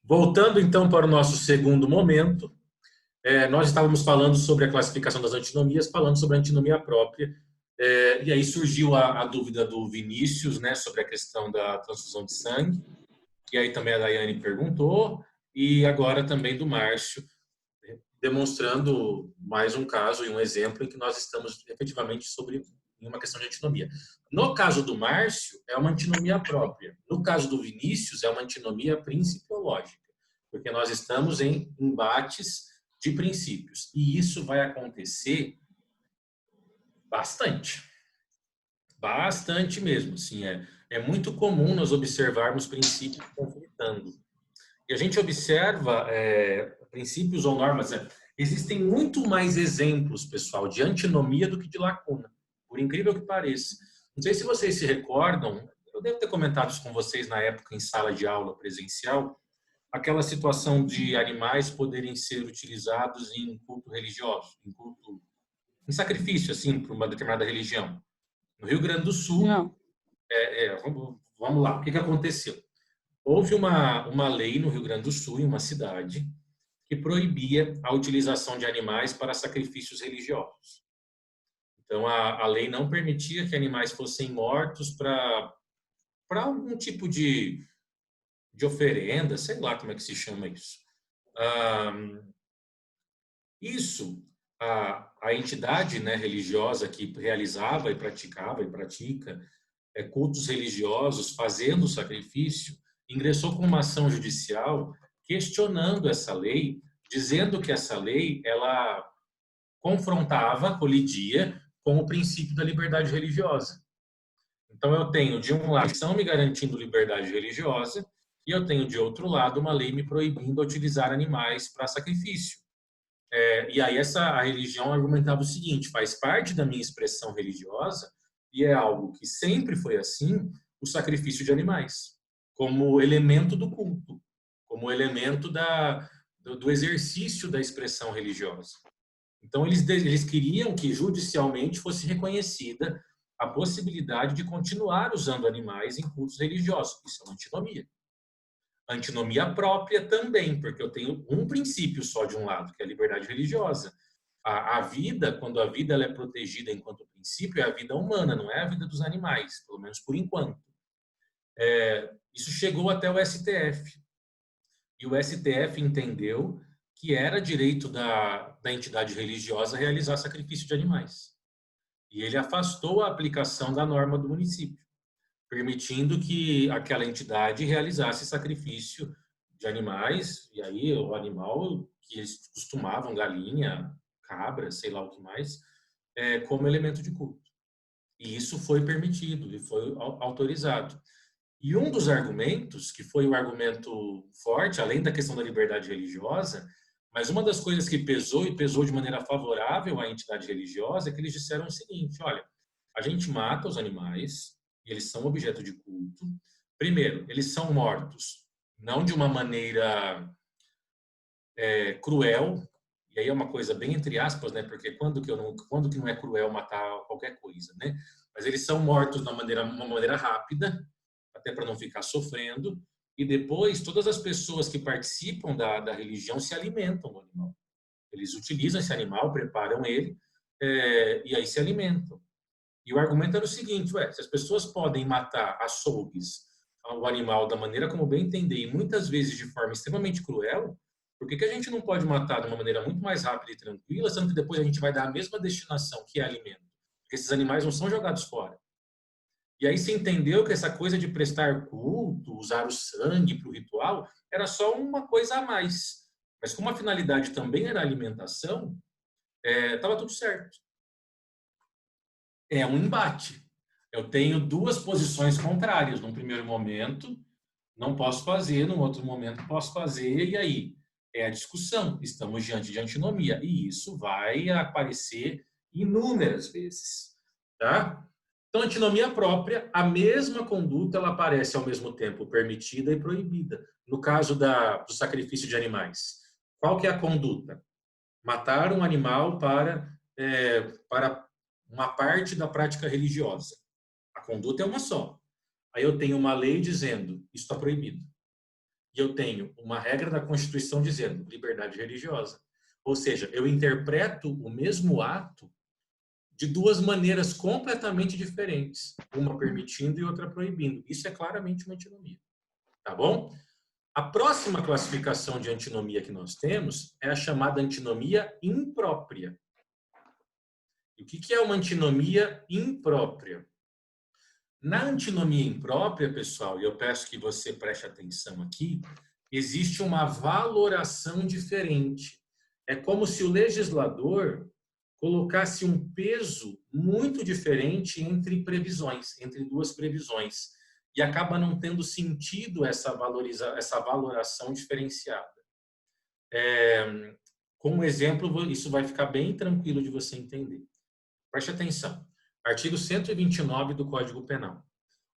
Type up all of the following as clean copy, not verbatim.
Voltando então para o nosso segundo momento, nós estávamos falando sobre a classificação das antinomias, falando sobre a antinomia própria, e aí surgiu a dúvida do Vinícius, né, sobre a questão da transfusão de sangue, e aí também a Daiane perguntou, e agora também do Márcio, demonstrando mais um caso e um exemplo em que nós estamos efetivamente sobre uma questão de antinomia. No caso do Márcio, é uma antinomia própria. No caso do Vinícius, é uma antinomia principiológica, porque nós estamos em embates de princípios. E isso vai acontecer bastante. Bastante mesmo. Assim, é muito comum nós observarmos princípios conflitando. E a gente observa princípios ou normas. Existem muito mais exemplos, pessoal, de antinomia do que de lacuna, por incrível que pareça. Não sei se vocês se recordam, eu devo ter comentado isso com vocês na época em sala de aula presencial, aquela situação de animais poderem ser utilizados em culto religioso, em sacrifício, assim, para uma determinada religião. No Rio Grande do Sul, Não. vamos lá, o que aconteceu? Houve uma lei no Rio Grande do Sul, em uma cidade, que proibia a utilização de animais para sacrifícios religiosos. Então, a lei não permitia que animais fossem mortos para algum tipo de oferenda, sei lá como é que se chama isso. Isso, a entidade, né, religiosa que realizava e praticava e pratica cultos religiosos fazendo o sacrifício, ingressou com uma ação judicial questionando essa lei, dizendo que essa lei ela confrontava, colidia com o princípio da liberdade religiosa. Então eu tenho de um lado a Constituição me garantindo liberdade religiosa e eu tenho de outro lado uma lei me proibindo utilizar animais para sacrifício. E aí a religião argumentava o seguinte: faz parte da minha expressão religiosa e é algo que sempre foi assim, o sacrifício de animais, como elemento do culto, como elemento do exercício da expressão religiosa. Então eles queriam que judicialmente fosse reconhecida a possibilidade de continuar usando animais em cultos religiosos. Isso é uma antinomia. Antinomia própria também, porque eu tenho um princípio só de um lado, que é a liberdade religiosa. A vida, quando a vida ela é protegida enquanto princípio, é a vida humana, não é a vida dos animais, pelo menos por enquanto. Isso chegou até o STF. E o STF entendeu que era direito da entidade religiosa realizar sacrifício de animais. E ele afastou a aplicação da norma do município, permitindo que aquela entidade realizasse sacrifício de animais, e aí o animal que eles costumavam, galinha, cabra, sei lá o que mais, como elemento de culto. E isso foi permitido e foi autorizado. E um dos argumentos, que foi o argumento forte, além da questão da liberdade religiosa, mas uma das coisas que pesou e pesou de maneira favorável à entidade religiosa é que eles disseram o seguinte: olha, a gente mata os animais, e eles são objeto de culto. Primeiro, eles são mortos não de uma maneira cruel, e aí é uma coisa bem entre aspas, né? Porque quando que não é cruel matar qualquer coisa, né? Mas eles são mortos de uma maneira rápida, até para não ficar sofrendo, e depois todas as pessoas que participam da religião se alimentam do animal. Eles utilizam esse animal, preparam ele, e aí se alimentam. E o argumento era o seguinte: se as pessoas podem matar açougues o animal da maneira como bem entender, e muitas vezes de forma extremamente cruel, por que a gente não pode matar de uma maneira muito mais rápida e tranquila, sendo que depois a gente vai dar a mesma destinação, que é alimento? Porque esses animais não são jogados fora. E aí se entendeu que essa coisa de prestar culto, usar o sangue para o ritual, era só uma coisa a mais. Mas como a finalidade também era a alimentação, estava tudo certo. É um embate. Eu tenho duas posições contrárias. Num primeiro momento, não posso fazer, num outro momento, posso fazer, e aí? É a discussão. Estamos diante de antinomia. E isso vai aparecer inúmeras vezes. Tá? Então, antinomia própria, a mesma conduta, ela aparece ao mesmo tempo permitida e proibida. No caso do sacrifício de animais, qual que é a conduta? Matar um animal para uma parte da prática religiosa. A conduta é uma só. Aí eu tenho uma lei dizendo, isso está proibido. eu tenho uma regra da Constituição dizendo liberdade religiosa. Ou seja, eu interpreto o mesmo ato de duas maneiras completamente diferentes, uma permitindo e outra proibindo. Isso é claramente uma antinomia. Tá bom? A próxima classificação de antinomia que nós temos é a chamada antinomia imprópria. E o que é uma antinomia imprópria? Na antinomia imprópria, pessoal, e eu peço que você preste atenção aqui, existe uma valoração diferente. É como se o legislador colocasse um peso muito diferente entre previsões, entre duas previsões, e acaba não tendo sentido essa valoração diferenciada. Como exemplo, isso vai ficar bem tranquilo de você entender. Preste atenção. Artigo 129 do Código Penal.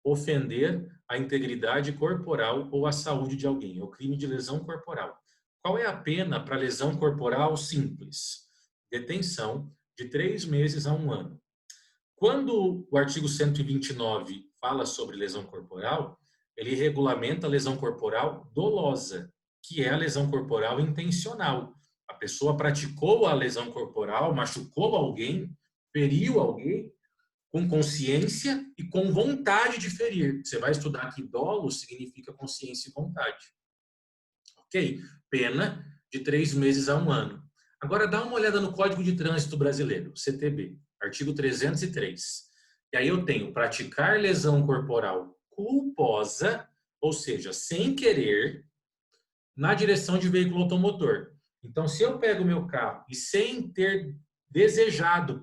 Ofender a integridade corporal ou a saúde de alguém. É o crime de lesão corporal. Qual é a pena para lesão corporal simples? Detenção de 3 meses a 1 ano. Quando o artigo 129 fala sobre lesão corporal, ele regulamenta a lesão corporal dolosa, que é a lesão corporal intencional. A pessoa praticou a lesão corporal, machucou alguém, feriu alguém, com consciência e com vontade de ferir. Você vai estudar que dolo significa consciência e vontade. Ok? Pena de 3 meses a 1 ano. Agora dá uma olhada no Código de Trânsito Brasileiro, CTB, artigo 303. E aí eu tenho praticar lesão corporal culposa, ou seja, sem querer, na direção de veículo automotor. Então, se eu pego o meu carro e sem ter desejado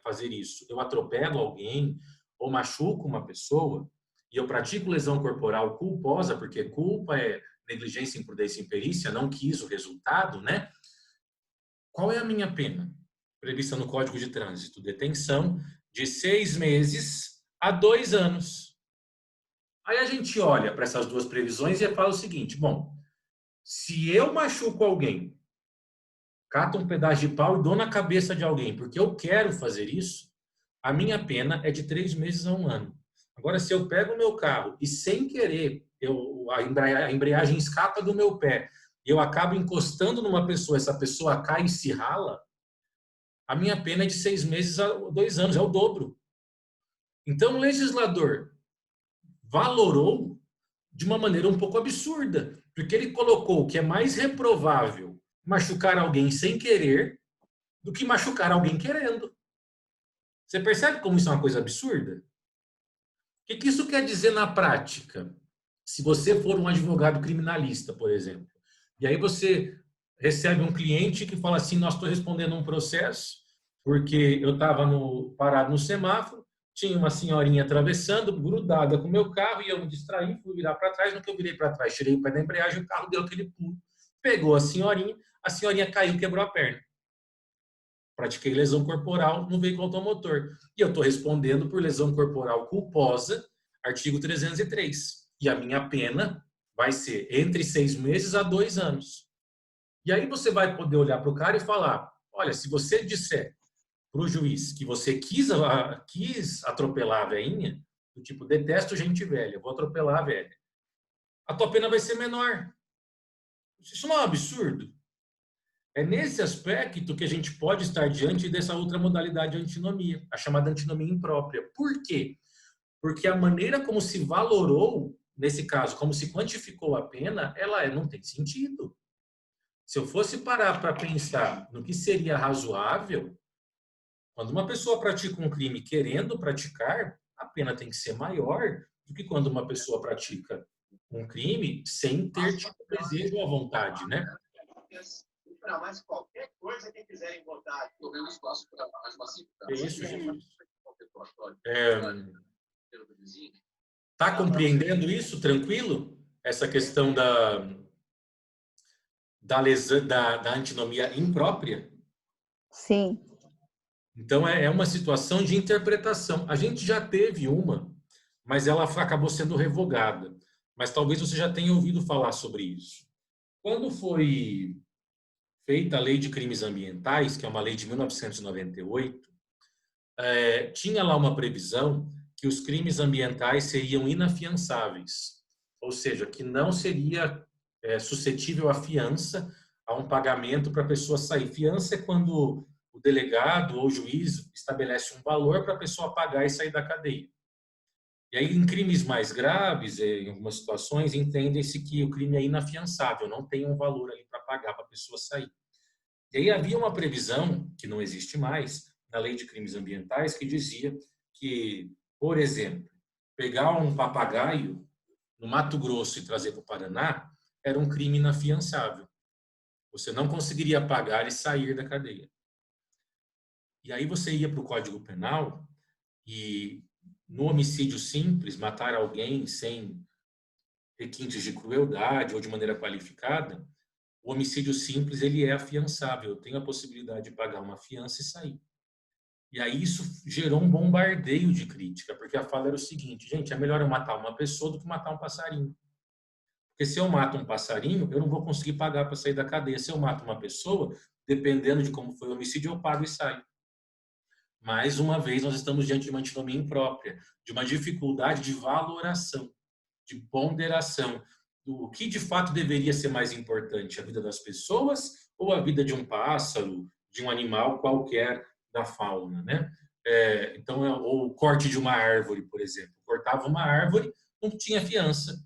fazer isso, eu atropelo alguém ou machuco uma pessoa e eu pratico lesão corporal culposa, porque culpa é negligência, imprudência e imperícia, não quis o resultado, né? Qual é a minha pena? Prevista no Código de Trânsito, detenção de 6 meses a 2 anos. Aí a gente olha para essas duas previsões e fala o seguinte, bom, se eu machuco alguém, cato um pedaço de pau e dou na cabeça de alguém, porque eu quero fazer isso, a minha pena é de 3 meses a 1 ano. Agora, se eu pego o meu carro e sem querer, a embreagem escapa do meu pé, e eu acabo encostando numa pessoa, essa pessoa cai e se rala, a minha pena é de 6 meses a 2 anos, é o dobro. Então, o legislador valorou de uma maneira um pouco absurda, porque ele colocou que é mais reprovável machucar alguém sem querer do que machucar alguém querendo. Você percebe como isso é uma coisa absurda? O que isso quer dizer na prática? Se você for um advogado criminalista, por exemplo, e aí você recebe um cliente que fala assim, nós estou respondendo um processo porque eu estava parado no semáforo, tinha uma senhorinha atravessando, grudada com o meu carro, e eu me distraí, fui virar para trás. No que eu virei para trás, tirei o pé da embreagem, o carro deu aquele pulo, pegou a senhorinha caiu, quebrou a perna. Pratiquei lesão corporal no veículo automotor. E eu estou respondendo por lesão corporal culposa, artigo 303. E a minha pena vai ser entre 6 meses a 2 anos. E aí você vai poder olhar para o cara e falar, olha, se você disser para o juiz que você quis atropelar a velhinha, do tipo, detesto gente velha, vou atropelar a velha, a tua pena vai ser menor. Isso não é um absurdo? É nesse aspecto que a gente pode estar diante dessa outra modalidade de antinomia, a chamada antinomia imprópria. Por quê? Porque a maneira como se valorou, nesse caso, como se quantificou a pena, ela não tem sentido. Se eu fosse parar para pensar no que seria razoável, quando uma pessoa pratica um crime querendo praticar, a pena tem que ser maior do que quando uma pessoa pratica um crime sem ter tido desejo ou vontade, né? Para mais qualquer coisa que quiserem votar. Estou vendo espaço para mais uma É isso, gente. Tá compreendendo isso? Tranquilo? Essa questão da antinomia imprópria? Sim. Então, é uma situação de interpretação. A gente já teve uma, mas ela acabou sendo revogada. Mas talvez você já tenha ouvido falar sobre isso. Quando foi feita a Lei de Crimes Ambientais, que é uma lei de 1998, tinha lá uma previsão que os crimes ambientais seriam inafiançáveis. Ou seja, que não seria suscetível à fiança, a um pagamento para a pessoa sair. Fiança é quando o delegado ou o juiz estabelece um valor para a pessoa pagar e sair da cadeia. E aí, em crimes mais graves, em algumas situações, entende-se que o crime é inafiançável, não tem um valor ali para pagar para a pessoa sair. E aí havia uma previsão, que não existe mais, na Lei de Crimes Ambientais, que dizia que, por exemplo, pegar um papagaio no Mato Grosso e trazer para o Paraná era um crime inafiançável. Você não conseguiria pagar e sair da cadeia. E aí você ia para o Código Penal e, no homicídio simples, matar alguém sem requintes de crueldade ou de maneira qualificada, o homicídio simples ele é afiançável. Eu tenho a possibilidade de pagar uma fiança e sair. E aí isso gerou um bombardeio de crítica, porque a fala era o seguinte, gente, é melhor eu matar uma pessoa do que matar um passarinho. Porque se eu mato um passarinho, eu não vou conseguir pagar para sair da cadeia. Se eu mato uma pessoa, dependendo de como foi o homicídio, eu pago e saio. Mais uma vez, nós estamos diante de uma antinomia imprópria, de uma dificuldade de valoração, de ponderação, do que de fato deveria ser mais importante, a vida das pessoas ou a vida de um pássaro, de um animal qualquer da fauna, né? Então, ou o corte de uma árvore, por exemplo. Cortava uma árvore, não tinha fiança.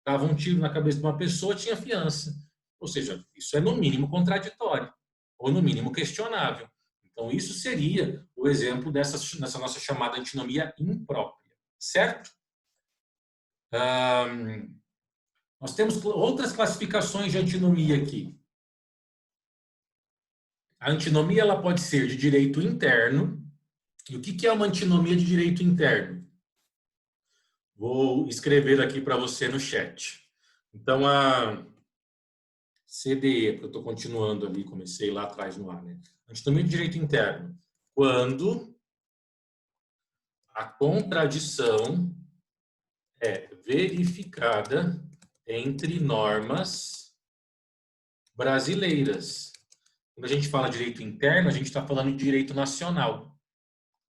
Dava um tiro na cabeça de uma pessoa, tinha fiança. Ou seja, isso é no mínimo contraditório, ou no mínimo questionável. Então, isso seria o exemplo dessa nossa chamada antinomia imprópria, certo? Nós temos outras classificações de antinomia aqui. A antinomia ela pode ser de direito interno. E o que é uma antinomia de direito interno? Vou escrever aqui para você no chat. Então, a CDE, porque eu estou continuando ali, comecei lá atrás no ar, né? Antinomia de direito interno. Quando a contradição é verificada entre normas brasileiras. Quando a gente fala de direito interno, a gente está falando de direito nacional.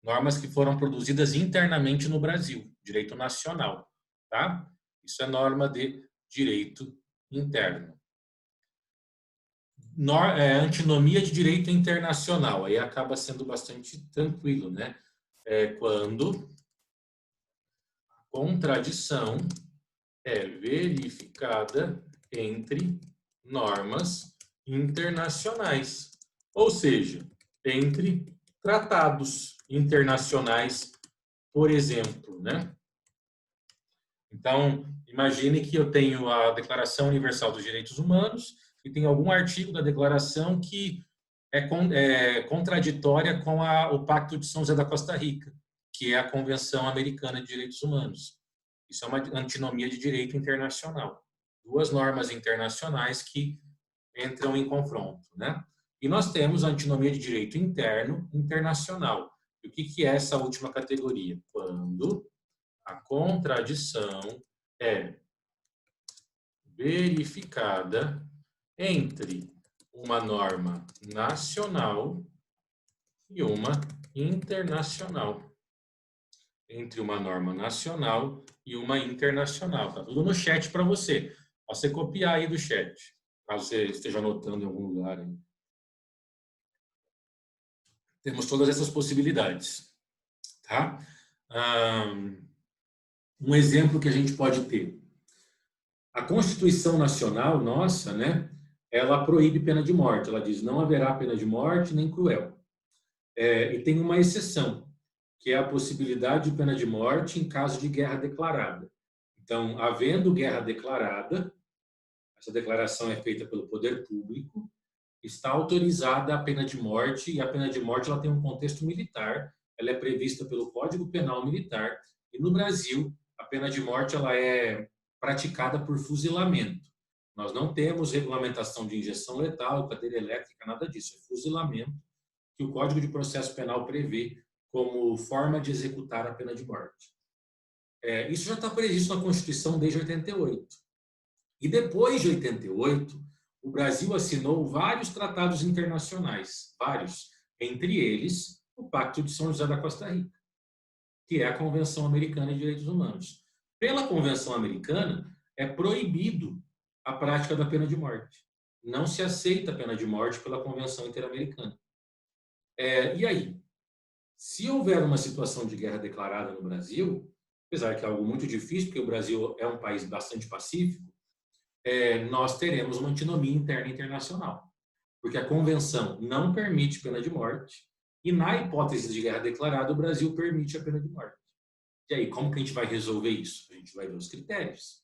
Normas que foram produzidas internamente no Brasil, direito nacional, tá? Isso é norma de direito interno. Antinomia de direito internacional, aí acaba sendo bastante tranquilo, né? Quando a contradição é verificada entre normas internacionais, ou seja, entre tratados internacionais, por exemplo, né? Então, imagine que eu tenho a Declaração Universal dos Direitos Humanos e tem algum artigo da declaração que é contraditória com o Pacto de São José da Costa Rica, que é a Convenção Americana de Direitos Humanos. Isso é uma antinomia de direito internacional. Duas normas internacionais que entram em confronto, né? E nós temos a antinomia de direito interno internacional. E o que é essa última categoria? Quando a contradição é verificada entre uma norma nacional e uma internacional. Entre uma norma nacional e uma internacional. Tá tudo no chat para você. Você copiar aí do chat, caso você esteja anotando em algum lugar. Aí. Temos todas essas possibilidades. Tá? Um exemplo que a gente pode ter. A Constituição Nacional nossa, né, ela proíbe pena de morte. Ela diz não haverá pena de morte nem cruel. E tem uma exceção, que é a possibilidade de pena de morte em caso de guerra declarada. Então, havendo guerra declarada, essa declaração é feita pelo poder público, está autorizada a pena de morte, e a pena de morte ela tem um contexto militar, ela é prevista pelo Código Penal Militar, e no Brasil, a pena de morte ela é praticada por fuzilamento. Nós não temos regulamentação de injeção letal, cadeira elétrica, nada disso, é fuzilamento, que o Código de Processo Penal prevê como forma de executar a pena de morte. Isso já está previsto na Constituição desde 88. E depois de 88, o Brasil assinou vários tratados internacionais, vários, entre eles o Pacto de São José da Costa Rica, que é a Convenção Americana de Direitos Humanos. Pela Convenção Americana, é proibido a prática da pena de morte. Não se aceita a pena de morte pela Convenção Interamericana. E aí? Se houver uma situação de guerra declarada no Brasil, apesar que é algo muito difícil, porque o Brasil é um país bastante pacífico, nós teremos uma antinomia interna internacional. Porque a Convenção não permite pena de morte e, na hipótese de guerra declarada, o Brasil permite a pena de morte. E aí, como que a gente vai resolver isso? A gente vai ver os critérios.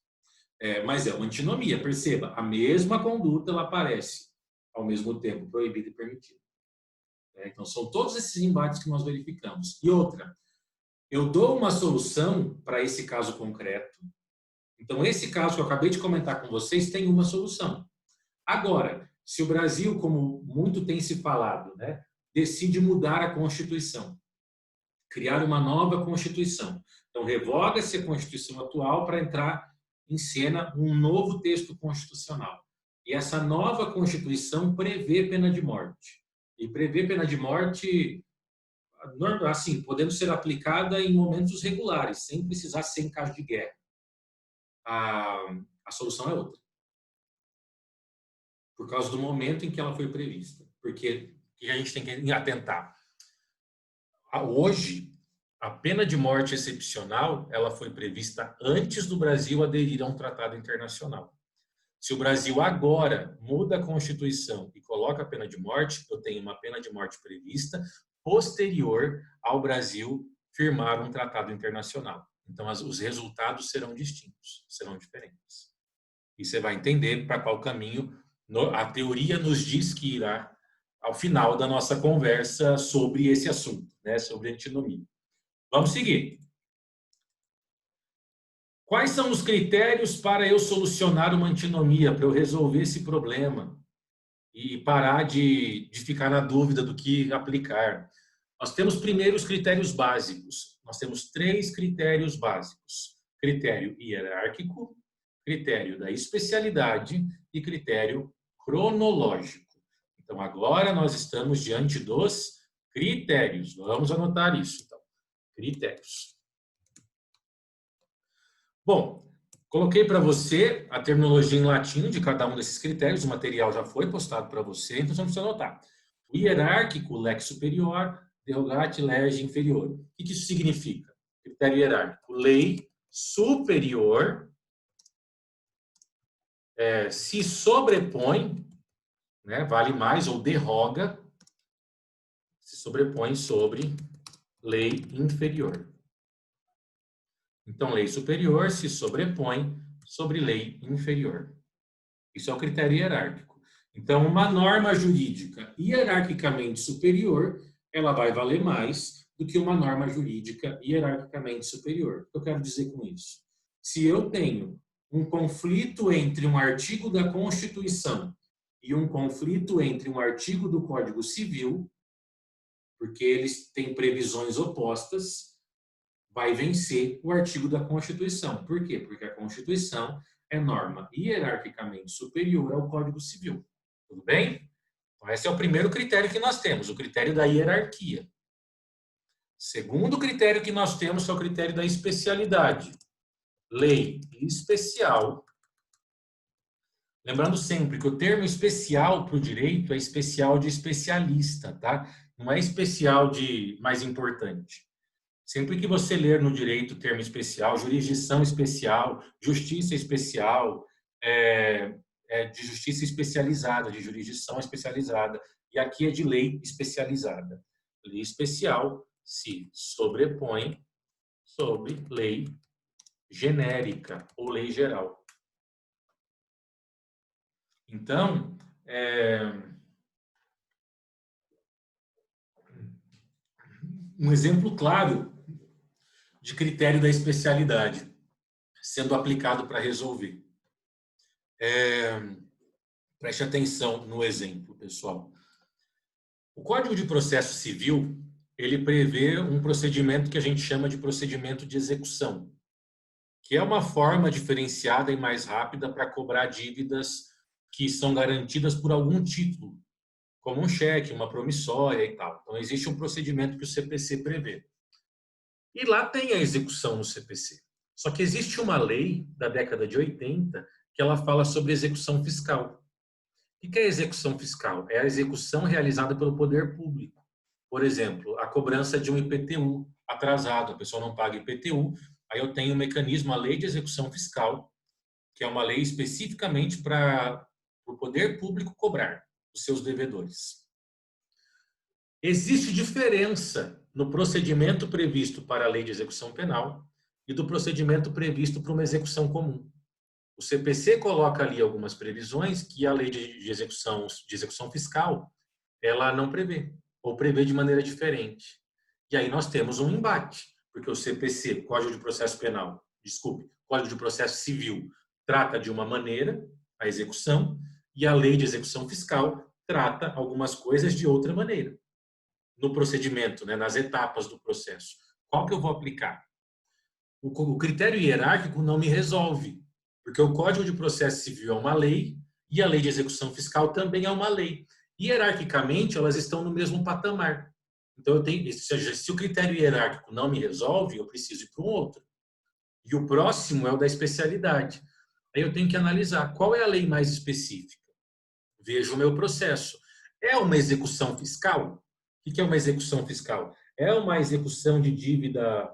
Mas é uma antinomia, perceba, a mesma conduta ela aparece ao mesmo tempo proibida e permitida. Então, são todos esses embates que nós verificamos. E outra, eu dou uma solução para esse caso concreto. Então, esse caso que eu acabei de comentar com vocês tem uma solução. Agora, se o Brasil, como muito tem se falado, decide mudar a Constituição, criar uma nova Constituição. Então, revoga-se a Constituição atual para entrar em cena um novo texto constitucional. E essa nova Constituição prevê pena de morte. E prevê pena de morte, assim, podendo ser aplicada em momentos regulares, sem precisar ser em caso de guerra. A solução é outra. Por causa do momento em que ela foi prevista. Porque a gente tem que atentar. Hoje, a pena de morte excepcional, ela foi prevista antes do Brasil aderir a um tratado internacional. Se o Brasil agora muda a Constituição e coloca a pena de morte, eu tenho uma pena de morte prevista posterior ao Brasil firmar um tratado internacional. Então, os resultados serão distintos, serão diferentes. E você vai entender para qual caminho a teoria nos diz que irá ao final da nossa conversa sobre esse assunto, sobre antinomia. Vamos seguir. Quais são os critérios para eu solucionar uma antinomia, para eu resolver esse problema e parar de ficar na dúvida do que aplicar? Nós temos primeiro os critérios básicos. Nós temos 3 critérios básicos. Critério hierárquico, critério da especialidade e critério cronológico. Então, agora nós estamos diante dos critérios. Vamos anotar isso, então. Critérios. Bom, coloquei para você a terminologia em latim de cada um desses critérios, o material já foi postado para você, então você não precisa anotar. O hierárquico, lex superior, derogate, lege inferior. O que isso significa? Critério hierárquico, lei superior se sobrepõe, vale mais ou derroga, se sobrepõe sobre lei inferior. Então, lei superior se sobrepõe sobre lei inferior. Isso é o critério hierárquico. Então, uma norma jurídica hierarquicamente superior, ela vai valer mais do que uma norma jurídica hierarquicamente superior. O que eu quero dizer com isso? Se eu tenho um conflito entre um artigo da Constituição e um conflito entre um artigo do Código Civil, porque eles têm previsões opostas, vai vencer o artigo da Constituição. Por quê? Porque a Constituição é norma hierarquicamente superior ao Código Civil. Tudo bem? Então, esse é o primeiro critério que nós temos, o critério da hierarquia. Segundo critério que nós temos é o critério da especialidade. Lei especial. Lembrando sempre que o termo especial para o direito é especial de especialista, tá? Não é especial de mais importante. Sempre que você ler no direito termo especial, jurisdição especial, justiça especial, de justiça especializada, de jurisdição especializada, e aqui é de lei especializada. Lei especial se sobrepõe sobre lei genérica ou lei geral. Então, um exemplo claro de critério da especialidade sendo aplicado para resolver. Preste atenção no exemplo, pessoal. O Código de Processo Civil, ele prevê um procedimento que a gente chama de procedimento de execução, que é uma forma diferenciada e mais rápida para cobrar dívidas que são garantidas por algum título, como um cheque, uma promissória e tal. Então, existe um procedimento que o CPC prevê. E lá tem a execução no CPC. Só que existe uma lei da década de 80 que ela fala sobre execução fiscal. O que é execução fiscal? É a execução realizada pelo poder público. Por exemplo, a cobrança de um IPTU atrasado, a pessoa não paga IPTU, aí eu tenho um mecanismo, a Lei de Execução Fiscal, que é uma lei especificamente para o poder público cobrar os seus devedores. Existe diferença no procedimento previsto para a Lei de Execução Penal e do procedimento previsto para uma execução comum. O CPC coloca ali algumas previsões que a Lei de Execução Fiscal ela não prevê, ou prevê de maneira diferente. E aí nós temos um embate, porque o CPC, Código de Processo Penal, Código de Processo Civil, trata de uma maneira a execução, e a Lei de Execução Fiscal trata algumas coisas de outra maneira. No procedimento, né, nas etapas do processo. Qual que eu vou aplicar? O critério hierárquico não me resolve, porque o Código de Processo Civil é uma lei e a Lei de Execução Fiscal também é uma lei. Hierarquicamente, elas estão no mesmo patamar. Então, se o critério hierárquico não me resolve, eu preciso ir para um outro. E o próximo é o da especialidade. Aí eu tenho que analisar qual é a lei mais específica. Vejo o meu processo. É uma execução fiscal? O que é uma execução fiscal? É uma execução de dívida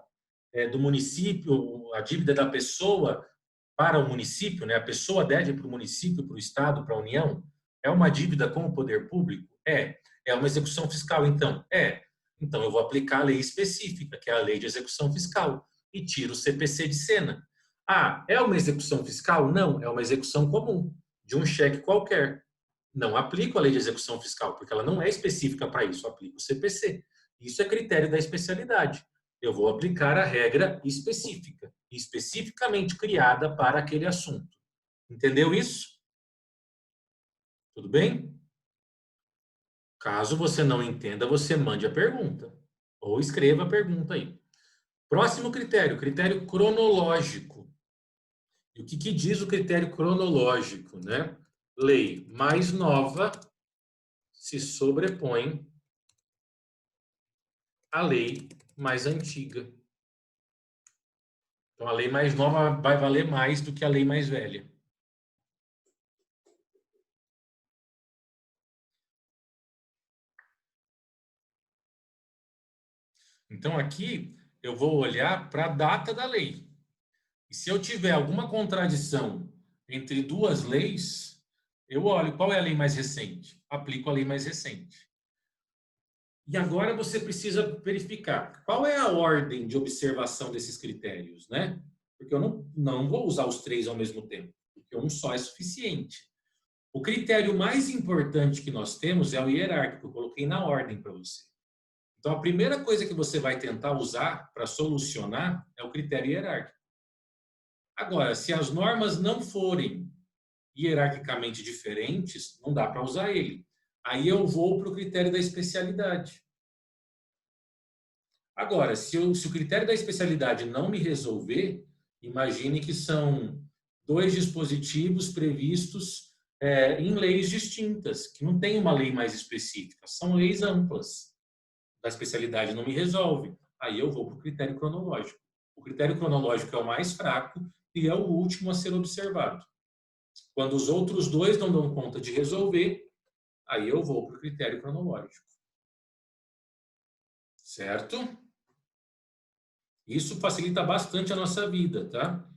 do município, a dívida da pessoa para o município, né? A pessoa deve para o município, para o Estado, para a União? É uma dívida com o poder público? É uma execução fiscal, então? Então, eu vou aplicar a lei específica, que é a Lei de Execução Fiscal, e tiro o CPC de cena. É uma execução fiscal? Não, é uma execução comum, de um cheque qualquer. Não aplico a Lei de Execução Fiscal, porque ela não é específica para isso, eu aplico o CPC. Isso é critério da especialidade. Eu vou aplicar a regra específica, especificamente criada para aquele assunto. Entendeu isso? Tudo bem? Caso você não entenda, você mande a pergunta. Ou escreva a pergunta aí. Próximo critério, critério cronológico. E o que diz o critério cronológico, né? Lei mais nova se sobrepõe à lei mais antiga. Então, a lei mais nova vai valer mais do que a lei mais velha. Então, aqui eu vou olhar para a data da lei. E se eu tiver alguma contradição entre duas leis, eu olho qual é a lei mais recente, aplico a lei mais recente. E agora você precisa verificar qual é a ordem de observação desses critérios, né? Porque eu não vou usar os três ao mesmo tempo, porque um só é suficiente. O critério mais importante que nós temos é o hierárquico, eu coloquei na ordem para você. Então, a primeira coisa que você vai tentar usar para solucionar é o critério hierárquico. Agora, se as normas não forem hierarquicamente diferentes, não dá para usar ele. Aí eu vou para o critério da especialidade. Agora, se o critério da especialidade não me resolver, imagine que são dois dispositivos previstos em leis distintas, que não tem uma lei mais específica, são leis amplas. Da especialidade não me resolve. Aí eu vou para o critério cronológico. O critério cronológico é o mais fraco e é o último a ser observado. Quando os outros dois não dão conta de resolver, aí eu vou para o critério cronológico. Certo? Isso facilita bastante a nossa vida, tá?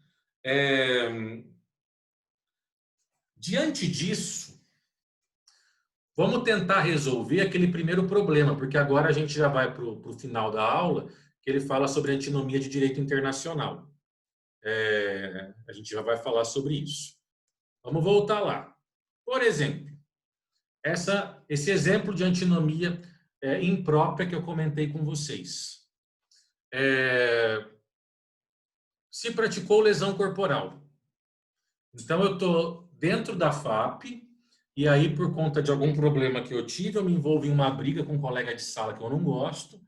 Diante disso, vamos tentar resolver aquele primeiro problema, porque agora a gente já vai para o final da aula, que ele fala sobre antinomia de direito internacional. A gente já vai falar sobre isso. Vamos voltar lá. Por exemplo, esse exemplo de antinomia imprópria que eu comentei com vocês. Se praticou lesão corporal. Então, eu estou dentro da FAP, e aí, por conta de algum problema que eu tive, eu me envolvo em uma briga com um colega de sala que eu não gosto,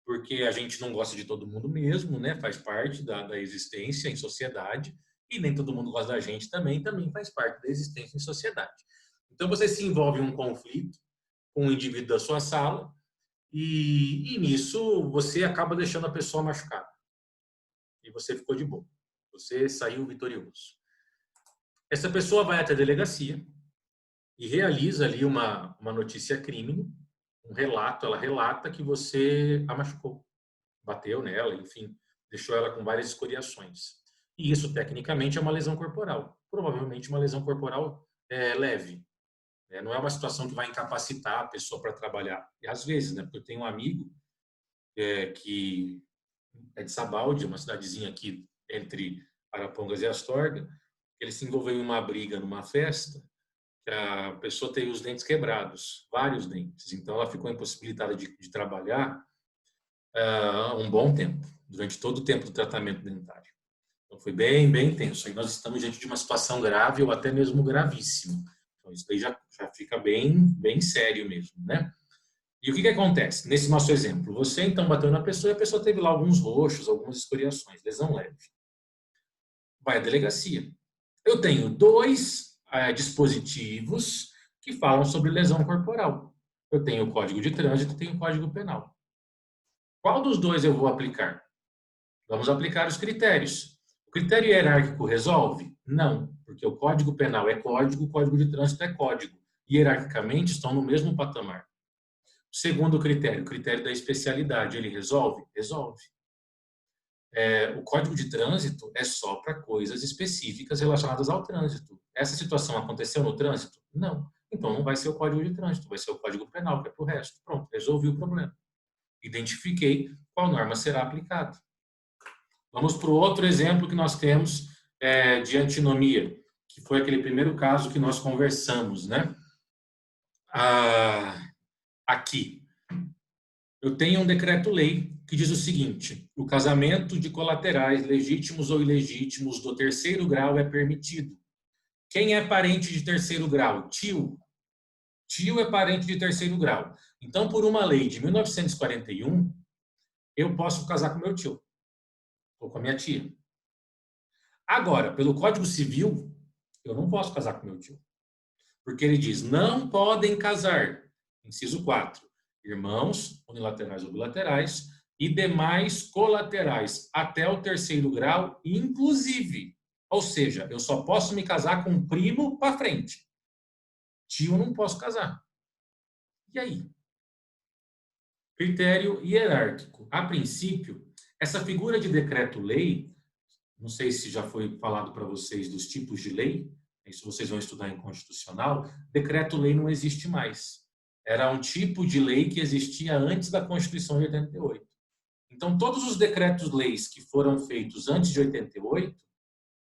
porque a gente não gosta de todo mundo mesmo, né? Faz parte da existência em sociedade, e nem todo mundo gosta da gente também faz parte da existência em sociedade. Então, você se envolve em um conflito com um indivíduo da sua sala, e nisso você acaba deixando a pessoa machucada. E você ficou de boa. Você saiu vitorioso. Essa pessoa vai até a delegacia e realiza ali uma notícia crime, um relato. Ela relata que você a machucou, bateu nela, enfim, deixou ela com várias escoriações. E isso, tecnicamente, é uma lesão corporal. Provavelmente uma lesão corporal leve. Não é uma situação que vai incapacitar a pessoa para trabalhar. E às vezes, né? Porque eu tenho um amigo que é de Sabaldi, uma cidadezinha aqui entre Arapongas e Astorga. Ele se envolveu em uma briga numa festa, que a pessoa teve os dentes quebrados, vários dentes. Então ela ficou impossibilitada de trabalhar um bom tempo, durante todo o tempo do tratamento dentário. Então foi bem, bem intenso. Aí nós estamos diante de uma situação grave ou até mesmo gravíssima. Então isso aí já fica bem, bem sério mesmo, né? E o que acontece? Nesse nosso exemplo, você então bateu na pessoa e a pessoa teve lá alguns roxos, algumas escoriações, lesão leve. Vai à delegacia. Eu tenho dois dispositivos que falam sobre lesão corporal. Eu tenho o Código de Trânsito e tenho o Código Penal. Qual dos dois eu vou aplicar? Vamos aplicar os critérios. O critério hierárquico resolve? Não, porque o Código Penal é código, o Código de Trânsito é código. Hierarquicamente estão no mesmo patamar. Segundo critério, o critério da especialidade, ele resolve? Resolve. O Código de Trânsito é só para coisas específicas relacionadas ao trânsito. Essa situação aconteceu no trânsito? Não. Então não vai ser o Código de Trânsito, vai ser o Código Penal, que é para o resto. Pronto, resolvi o problema. Identifiquei qual norma será aplicada. Vamos para o outro exemplo que nós temos de antinomia, que foi aquele primeiro caso que nós conversamos, né? Aqui. Eu tenho um decreto-lei que diz o seguinte: o casamento de colaterais, legítimos ou ilegítimos, do terceiro grau é permitido. Quem é parente de terceiro grau? Tio. Tio é parente de terceiro grau. Então, por uma lei de 1941, eu posso casar com meu tio ou com a minha tia. Agora, pelo Código Civil, eu não posso casar com meu tio. Porque ele diz: não podem casar. Inciso 4. Irmãos, unilaterais ou bilaterais, e demais colaterais, até o terceiro grau, inclusive. Ou seja, eu só posso me casar com um primo para frente. Tio não posso casar. E aí? Critério hierárquico. A princípio, essa figura de decreto-lei, não sei se já foi falado para vocês dos tipos de lei, isso vocês vão estudar em constitucional, decreto-lei não existe mais. Era um tipo de lei que existia antes da Constituição de 88. Então, todos os decretos-leis que foram feitos antes de 88,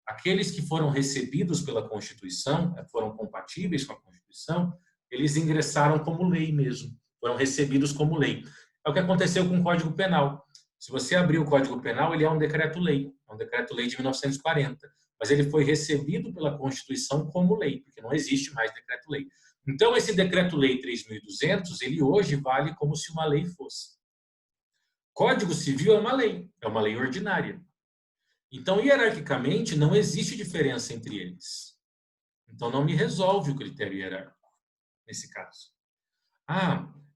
aqueles que foram recebidos pela Constituição, foram compatíveis com a Constituição, eles ingressaram como lei mesmo, foram recebidos como lei. É o que aconteceu com o Código Penal. Se você abrir o Código Penal, ele é um decreto-lei, é um decreto-lei de 1940, mas ele foi recebido pela Constituição como lei, porque não existe mais decreto-lei. Então, esse decreto-lei 3.200, ele hoje vale como se uma lei fosse. Código Civil é uma lei ordinária. Então, hierarquicamente, não existe diferença entre eles. Então, não me resolve o critério hierárquico, nesse caso.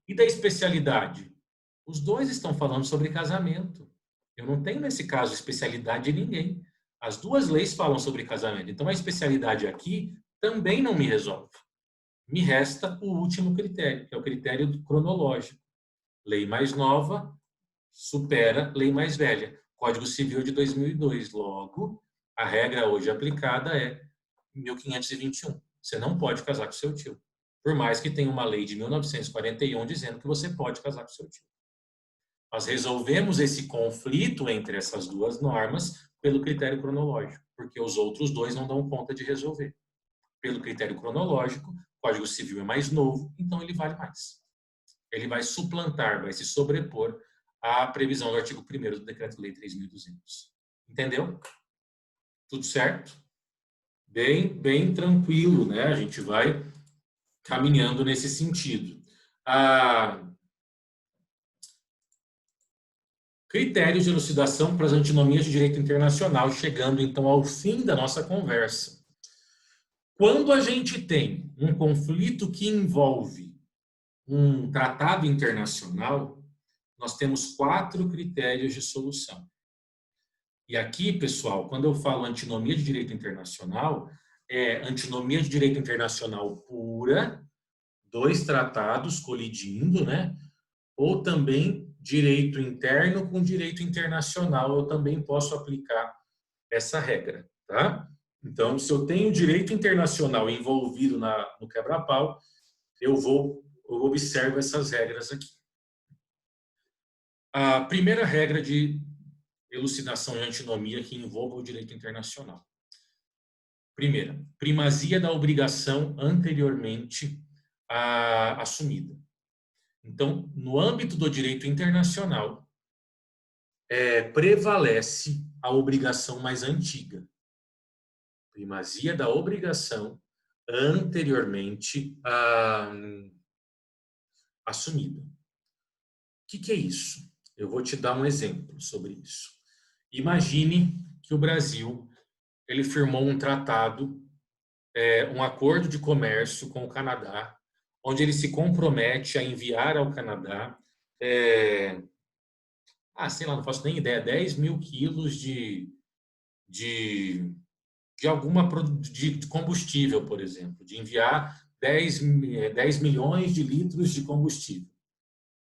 E da especialidade? Os dois estão falando sobre casamento. Eu não tenho, nesse caso, especialidade de ninguém. As duas leis falam sobre casamento. Então, a especialidade aqui também não me resolve. Me resta o último critério, que é o critério cronológico. Lei mais nova supera lei mais velha. Código Civil de 2002. Logo, a regra hoje aplicada é 1521. Você não pode casar com seu tio. Por mais que tenha uma lei de 1941 dizendo que você pode casar com seu tio. Nós resolvemos esse conflito entre essas duas normas pelo critério cronológico, porque os outros dois não dão conta de resolver. Pelo critério cronológico, o Código Civil é mais novo, então ele vale mais. Ele vai suplantar, vai se sobrepor à previsão do artigo 1º do Decreto-Lei 3.200. Entendeu? Tudo certo? Bem tranquilo, né? A gente vai caminhando nesse sentido. Critérios de elucidação para as antinomias de direito internacional, chegando então ao fim da nossa conversa. Quando a gente tem um conflito que envolve um tratado internacional, nós temos 4 critérios de solução. E aqui, pessoal, quando eu falo antinomia de direito internacional, é antinomia de direito internacional pura, dois tratados colidindo, né? Ou também direito interno com direito internacional, eu também posso aplicar essa regra, tá? Então, se eu tenho direito internacional envolvido no quebra-pau, eu observo essas regras aqui. A primeira regra de elucidação de antinomia que envolva o direito internacional. Primeira, primazia da obrigação anteriormente assumida. Então, no âmbito do direito internacional, prevalece a obrigação mais antiga. Primazia da obrigação anteriormente assumida. O que é isso? Eu vou te dar um exemplo sobre isso. Imagine que o Brasil ele firmou um tratado, um acordo de comércio com o Canadá, onde ele se compromete a enviar ao Canadá, sei lá, não faço nem ideia, 10 mil quilos de combustível, por exemplo, de enviar 10 milhões de litros de combustível.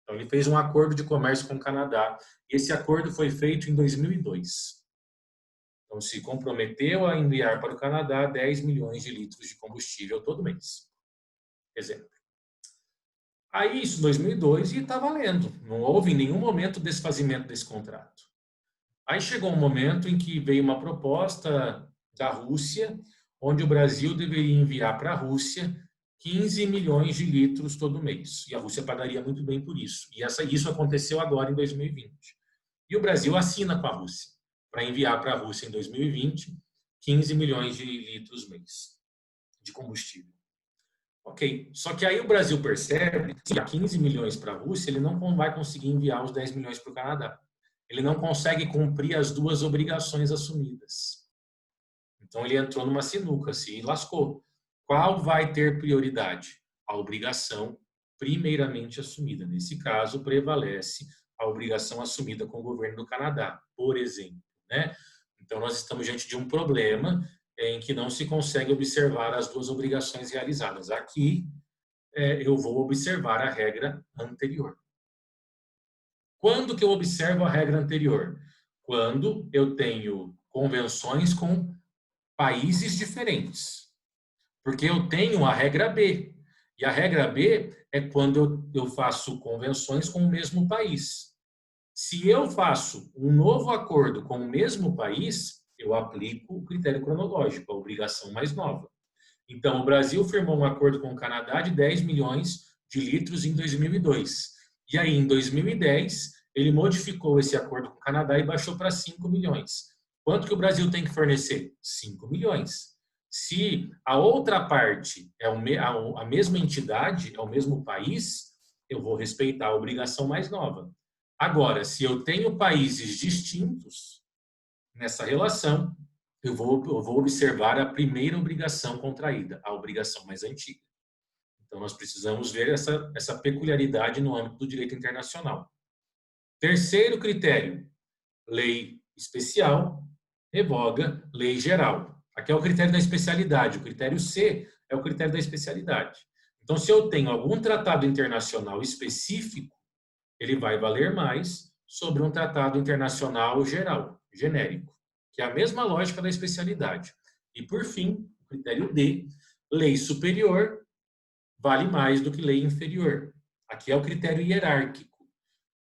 Então, ele fez um acordo de comércio com o Canadá. E esse acordo foi feito em 2002. Então, se comprometeu a enviar para o Canadá 10 milhões de litros de combustível todo mês. Exemplo. Aí, isso em 2002 e está valendo. Não houve em nenhum momento desfazimento desse contrato. Aí chegou um momento em que veio uma proposta da Rússia, onde o Brasil deveria enviar para a Rússia 15 milhões de litros todo mês. E a Rússia pagaria muito bem por isso. E isso aconteceu agora em 2020. E o Brasil assina com a Rússia para enviar para a Rússia em 2020 15 milhões de litros mês de combustível. Ok, só que aí o Brasil percebe que há 15 milhões para a Rússia, ele não vai conseguir enviar os 10 milhões para o Canadá. Ele não consegue cumprir as duas obrigações assumidas. Então, ele entrou numa sinuca, se lascou. Qual vai ter prioridade? A obrigação primeiramente assumida. Nesse caso, prevalece a obrigação assumida com o governo do Canadá, por exemplo, né? Então, nós estamos diante de um problema em que não se consegue observar as duas obrigações realizadas. Aqui, eu vou observar a regra anterior. Quando que eu observo a regra anterior? Quando eu tenho convenções com países diferentes. Porque eu tenho a regra B. E a regra B é quando eu faço convenções com o mesmo país. Se eu faço um novo acordo com o mesmo país, eu aplico o critério cronológico, a obrigação mais nova. Então, o Brasil firmou um acordo com o Canadá de 10 milhões de litros em 2002. E aí, em 2010, ele modificou esse acordo com o Canadá e baixou para 5 milhões. Quanto que o Brasil tem que fornecer? 5 milhões. Se a outra parte é a mesma entidade, é o mesmo país, eu vou respeitar a obrigação mais nova. Agora, se eu tenho países distintos nessa relação, eu vou observar a primeira obrigação contraída, a obrigação mais antiga. Então, nós precisamos ver essa peculiaridade no âmbito do direito internacional. Terceiro critério, lei especial revoga lei geral. Aqui é o critério da especialidade. O critério C é o critério da especialidade. Então, se eu tenho algum tratado internacional específico, ele vai valer mais sobre um tratado internacional geral, genérico, que é a mesma lógica da especialidade. E, por fim, o critério D, lei superior vale mais do que lei inferior. Aqui é o critério hierárquico.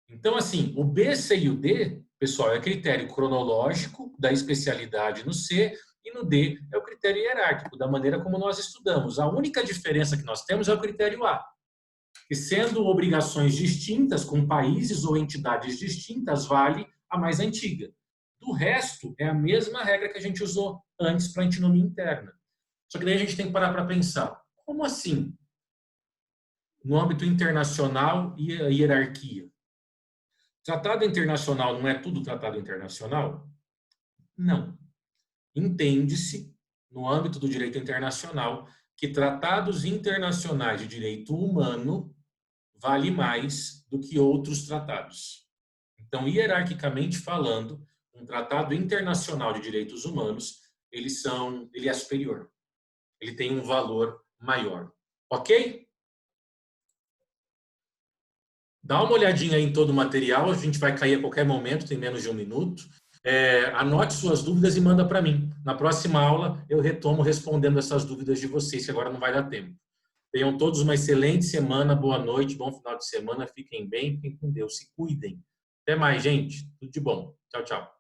Então, assim, o B, C e o D, pessoal, é critério cronológico da especialidade no C e no D é o critério hierárquico, da maneira como nós estudamos. A única diferença que nós temos é o critério A, que sendo obrigações distintas, com países ou entidades distintas, vale a mais antiga. Do resto, é a mesma regra que a gente usou antes para a antinomia interna. Só que daí a gente tem que parar para pensar, como assim? No âmbito internacional e a hierarquia. Tratado internacional não é tudo tratado internacional? Não. Entende-se, no âmbito do direito internacional, que tratados internacionais de direito humano vale mais do que outros tratados. Então, hierarquicamente falando, um tratado internacional de direitos humanos, ele é superior. ele tem um valor maior. Ok? Dá uma olhadinha aí em todo o material, a gente vai cair a qualquer momento, tem menos de 1 minuto. Anote suas dúvidas e manda para mim. Na próxima aula, eu retomo respondendo essas dúvidas de vocês, que agora não vai dar tempo. Tenham todos uma excelente semana, boa noite, bom final de semana, fiquem bem, fiquem com Deus, se cuidem. Até mais, gente. Tudo de bom. Tchau, tchau.